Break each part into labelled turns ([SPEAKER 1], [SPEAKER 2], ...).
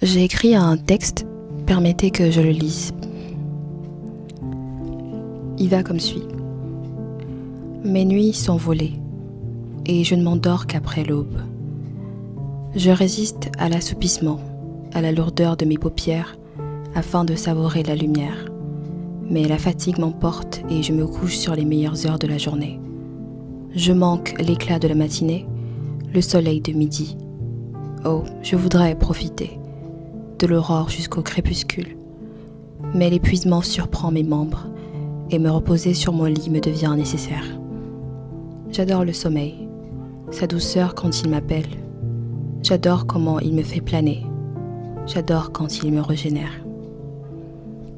[SPEAKER 1] J'ai écrit un texte, permettez que je le lise. Il va comme suit. Mes nuits sont volées, et je ne m'endors qu'après l'aube. Je résiste à l'assoupissement, à la lourdeur de mes paupières, afin de savourer la lumière. Mais la fatigue m'emporte et je me couche sur les meilleures heures de la journée. Je manque l'éclat de la matinée, le soleil de midi. Oh, je voudrais profiter de l'aurore jusqu'au crépuscule. Mais l'épuisement surprend mes membres et me reposer sur mon lit me devient nécessaire. J'adore le sommeil, sa douceur quand il m'appelle. J'adore comment il me fait planer. J'adore quand il me régénère.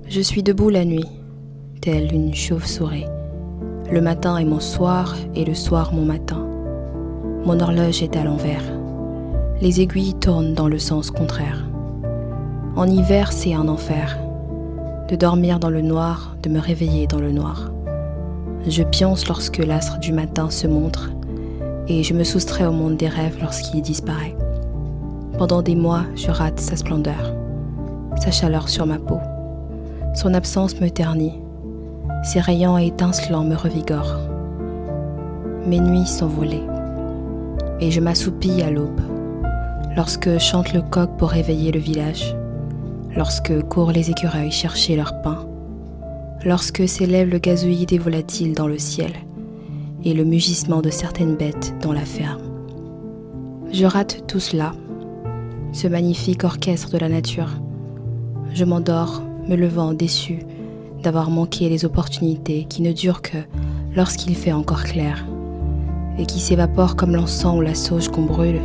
[SPEAKER 1] Je suis debout la nuit, telle une chauve-souris. Le matin est mon soir et le soir mon matin. Mon horloge est à l'envers. Les aiguilles tournent dans le sens contraire. En hiver, c'est un enfer. De dormir dans le noir, de me réveiller dans le noir. Je pionce lorsque l'astre du matin se montre et je me soustrais au monde des rêves lorsqu'il disparaît. Pendant des mois, je rate sa splendeur, sa chaleur sur ma peau. Son absence me ternit, ses rayons étincelants me revigorent. Mes nuits sont volées et je m'assoupis à l'aube. Lorsque chante le coq pour réveiller le village, lorsque courent les écureuils chercher leur pain, lorsque s'élève le gazouillis des volatiles dans le ciel et le mugissement de certaines bêtes dans la ferme. Je rate tout cela, ce magnifique orchestre de la nature. Je m'endors, me levant déçu d'avoir manqué les opportunités qui ne durent que lorsqu'il fait encore clair et qui s'évaporent comme l'encens ou la sauge qu'on brûle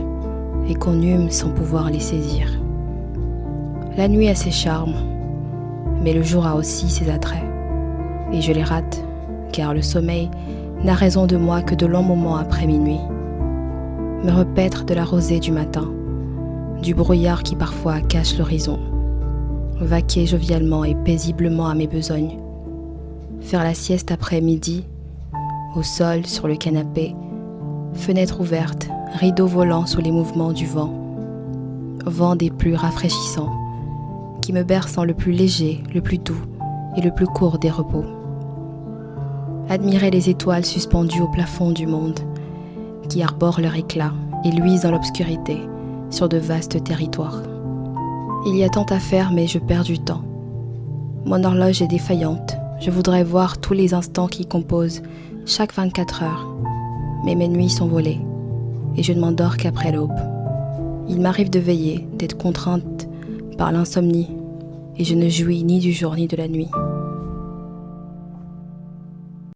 [SPEAKER 1] et qu'on hume sans pouvoir les saisir. La nuit a ses charmes, mais le jour a aussi ses attraits. Et je les rate, car le sommeil n'a raison de moi que de longs moments après minuit. Me repaître de la rosée du matin, du brouillard qui parfois cache l'horizon. Vaquer jovialement et paisiblement à mes besognes. Faire la sieste après midi, au sol, sur le canapé, fenêtre ouverte, rideau volant sous les mouvements du vent. Vent des plus rafraîchissants, qui me berce dans le plus léger, le plus doux et le plus court des repos. Admirer les étoiles suspendues au plafond du monde, qui arborent leur éclat et luisent dans l'obscurité sur de vastes territoires. Il y a tant à faire, mais je perds du temps. Mon horloge est défaillante, je voudrais voir tous les instants qui composent chaque 24 heures, mais mes nuits sont volées, et je ne m'endors qu'après l'aube. Il m'arrive de veiller, d'être contrainte par l'insomnie, et je ne jouis ni du jour ni de la nuit.